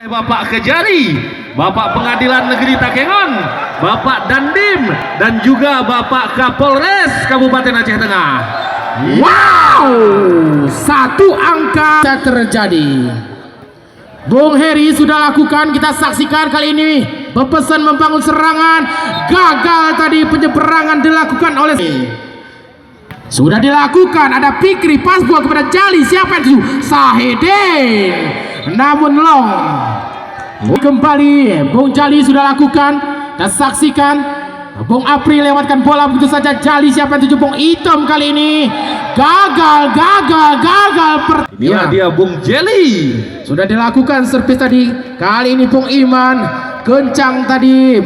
Bapak Kejari, Bapak Pengadilan Negeri Takengon, Bapak Dandim, dan juga Bapak Kapolres Kabupaten Aceh Tengah. Wow, satu angka terjadi. Bung Heri sudah lakukan, kita saksikan kali ini berpesan membangun serangan, gagal tadi penyeberangan dilakukan oleh sudah dilakukan, ada Fikri pasbol kepada Jali, siapa itu? Sahedin, namun long kembali. Bung Jali sudah lakukan, kita saksikan Bung Apri lewatkan bola begitu saja. Jali siapa itu? Bung Itom kali ini gagal. Inilah dia Bung Jeli. Sudah dilakukan servis tadi. Kali ini Bung Iman kencang tadi.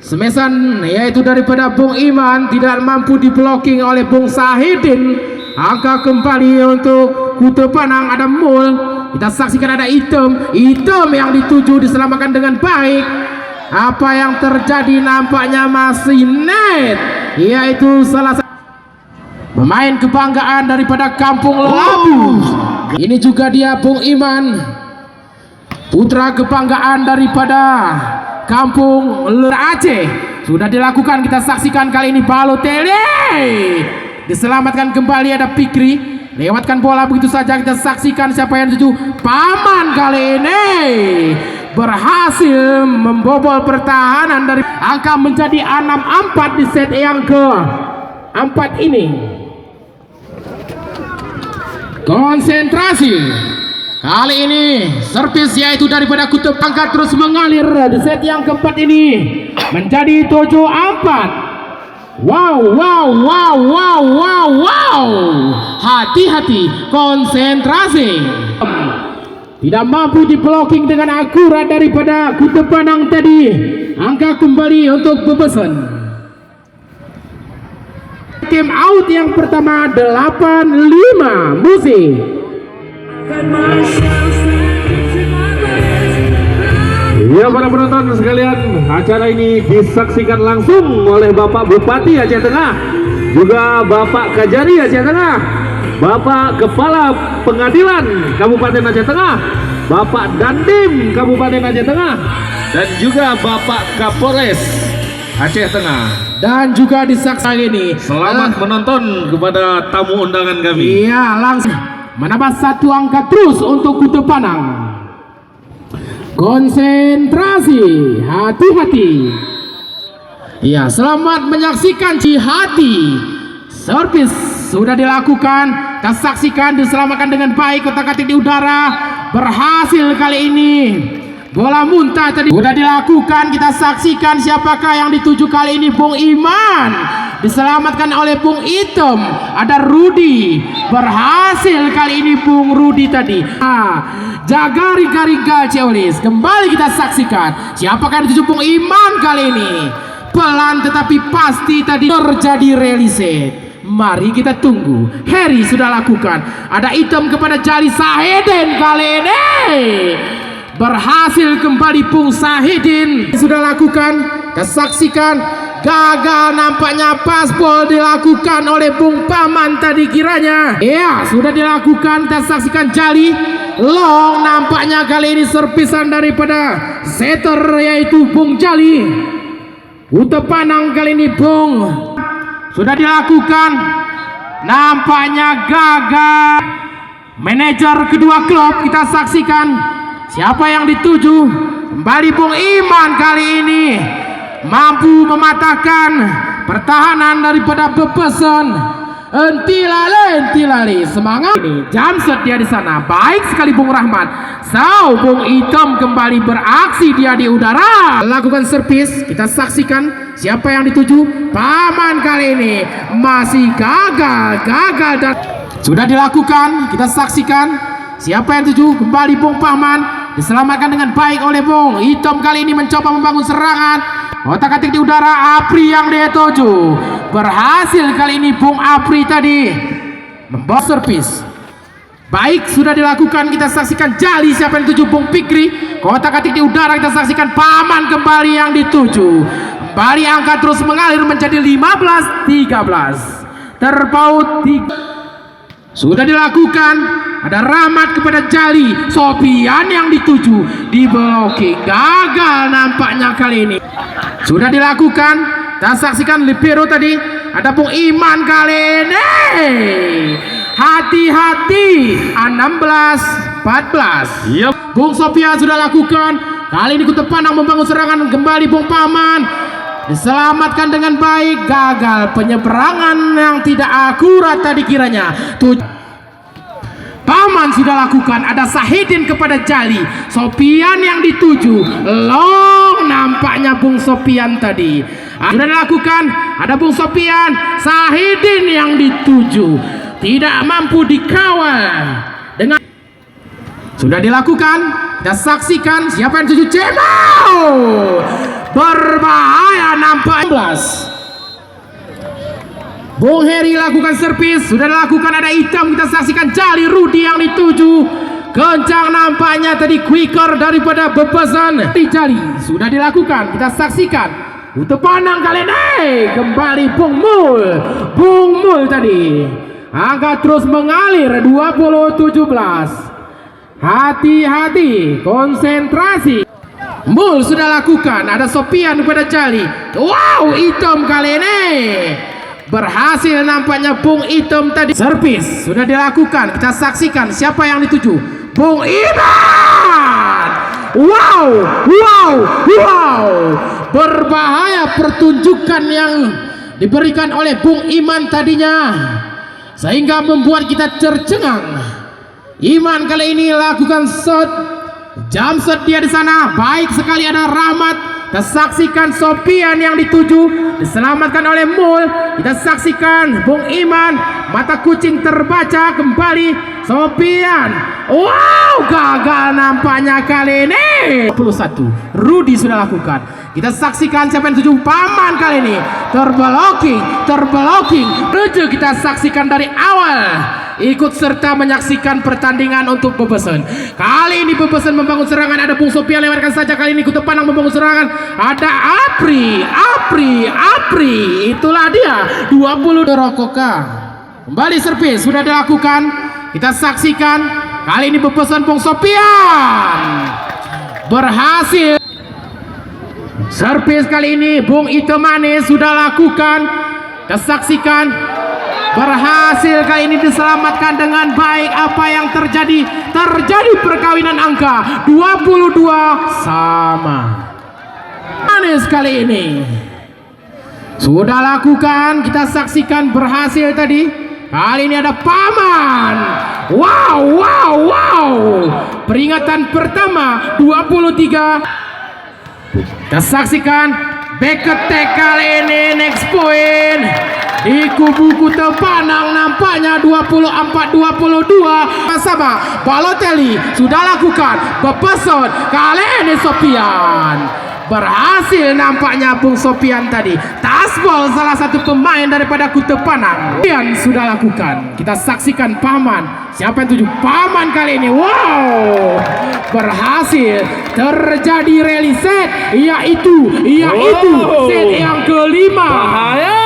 Semesan yaitu daripada Bung Iman tidak mampu diblocking oleh Bung Sahidin. Angka kembali untuk Kute Panang, ada Mul. Kita saksikan ada Item yang dituju diselamatkan dengan baik. Apa yang terjadi nampaknya masih net, yaitu salah satu pemain kebanggaan daripada Kampung Labu. Ini juga dia Bung Iman, putra kebanggaan daripada Kampung Aceh. Sudah dilakukan, kita saksikan kali ini Balotelli diselamatkan kembali, ada Fikri lewatkan bola begitu saja. Kita saksikan siapa yang tuju. Paman kali ini berhasil membobol pertahanan dari angka menjadi 6-4 di set yang ke-4 ini. Konsentrasi kali ini servis yaitu daripada Kutub angkat terus mengalir di set yang ke-4 ini menjadi 7-4. Wow, hati-hati, konsentrasi. Tidak mampu diblocking dengan akurat daripada Kutub Panang tadi. Angka kembali untuk bebesan. Game out yang pertama 8-5 Musi. Ya para penonton sekalian, acara ini disaksikan langsung oleh Bapak Bupati Aceh Tengah, juga Bapak Kajari Aceh Tengah, Bapak Kepala Pengadilan Kabupaten Aceh Tengah, Bapak Dandim Kabupaten Aceh Tengah, dan juga Bapak Kapolres Aceh Tengah. Dan juga disaksikan ini. Selamat menonton kepada tamu undangan kami. Iya, langsung menambah satu angka terus untuk Kutub Panang. Konsentrasi, hati-hati. Iya, selamat menyaksikan Jihadi. Servis sudah dilakukan, kita saksikan diselamatkan dengan baik. Kotak-katik di udara berhasil kali ini. Bola muntah tadi sudah dilakukan, kita saksikan siapakah yang dituju kali ini. Bung Iman diselamatkan oleh Bung Item, ada Rudi, berhasil kali ini Bung Rudi tadi. Jaga Riga Ceolis, kembali kita saksikan siapakah yang dituju. Bung Iman kali ini pelan tetapi pasti tadi terjadi realize. Mari kita tunggu. Heri sudah lakukan, ada Item kepada Jali. Sahedin kali ini berhasil kembali. Bung Sahidin sudah lakukan, kita saksikan gagal nampaknya pasbol dilakukan oleh Bung Paman tadi kiranya. Ya sudah dilakukan, kita saksikan Jali long nampaknya kali ini servisan daripada setter yaitu Bung Jali. Kutub Panang kali ini Bung sudah dilakukan, nampaknya gagal. Manajer kedua klub kita saksikan siapa yang dituju. Kembali Bung Iman kali ini mampu mematahkan pertahanan daripada bebesan. Entilale semangat ini. Jamset dia di sana, baik sekali Bung Rahmat. Bung Item kembali beraksi dia di udara. Lakukan servis, kita saksikan siapa yang dituju. Paman kali ini masih gagal dan sudah dilakukan, kita saksikan siapa yang dituju. Kembali Bung Paman diselamatkan dengan baik oleh Bung Item kali ini mencoba membangun serangan. Otak-atik di udara, Apri yang dia tuju. Berhasil kali ini Bung Apri tadi membawa servis. Baik, sudah dilakukan, kita saksikan Jali siapa yang dituju. Bung Fikri, otak-atik di udara, kita saksikan Paman kembali yang dituju. Kembali angka terus mengalir menjadi 15-13. Terpaut 3. Sudah dilakukan. Ada rahmat kepada Jali. Sopian yang dituju di blocking. Gagal nampaknya kali ini. Sudah dilakukan. Kita saksikan libero tadi. Ada Bung Iman kali ini. Hati-hati. 16-14. Yep. Bung Sopian sudah lakukan. Kali ini Kute Panang membangun serangan kembali Bung Paman. Diselamatkan dengan baik. Gagal penyeberangan yang tidak akurat tadi kiranya. Paman sudah lakukan. Ada Sahidin kepada Jali. Sopian yang dituju. Long nampaknya Bung Sopian tadi. Sudah dilakukan. Ada Bung Sopian. Sahidin yang dituju. Tidak mampu dikawal. Dengan sudah dilakukan. Kita saksikan siapa yang dituju. Cemau. Berbahaya nampak. 11. Bung Heri lakukan servis. Sudah dilakukan. Ada hitam. Kita saksikan Jali Rudi yang dituju. Kencang nampaknya tadi quicker daripada bebesan di Jali. Sudah dilakukan. Kita saksikan. Kute Panang kali ini. Kembali Bung Mul. Bung Mul tadi. Angka terus mengalir. 20-17. Hati-hati. Konsentrasi. Mul sudah lakukan. Ada Sopian kepada Jali. Wow, hitam kali ini. Berhasil nampaknya Bung Item tadi. Servis sudah dilakukan. Kita saksikan siapa yang dituju. Bung Iman. Wow, wow, wow. Berbahaya pertunjukan yang diberikan oleh Bung Iman tadinya, sehingga membuat kita tercengang. Iman kali ini lakukan shot. Jump shot dia di sana. Baik sekali, ada Rahmat. Kita saksikan Sopian yang dituju. Diselamatkan oleh Mul. Kita saksikan Bung Iman. Mata kucing terbaca kembali. Sopian. Wow, gagal nampaknya kali ini. 21. Rudi sudah lakukan. Kita saksikan siapa yang dituju. Paman kali ini. Terblocking. Tujuh kita saksikan dari awal. Ikut serta menyaksikan pertandingan untuk Bebesan. Kali ini Bebesan membangun serangan. Ada Bung Sopian, lewatkan saja. Kali ini Kute Panang membangun serangan. Ada Apri. Itulah dia. 20 Rokoka. Kembali servis sudah dilakukan. Kita saksikan. Kali ini Bebesan Bung Sopian berhasil. Servis kali ini Bung Itemane sudah lakukan. Kita saksikan. Berhasil kali ini diselamatkan dengan baik. Apa yang terjadi? Terjadi perkawinan angka 22 sama. Manis kali ini sudah lakukan. Kita saksikan berhasil tadi. Kali ini ada Paman. Wow. Peringatan pertama 23. Kita saksikan back attack kali ini. Next point di kubu Kute Panang nampaknya 24-22 sama. Balotelli sudah lakukan. Bebeson kali ini Sopian. Berhasil nampaknya Bung Sopian tadi. Tasbol salah satu pemain daripada Kute Panang. Sopian sudah lakukan. Kita saksikan Paman. Siapa yang tuju? Paman kali ini. Wow. Berhasil. Terjadi rally set. Yaitu set yang kelima. Bahaya.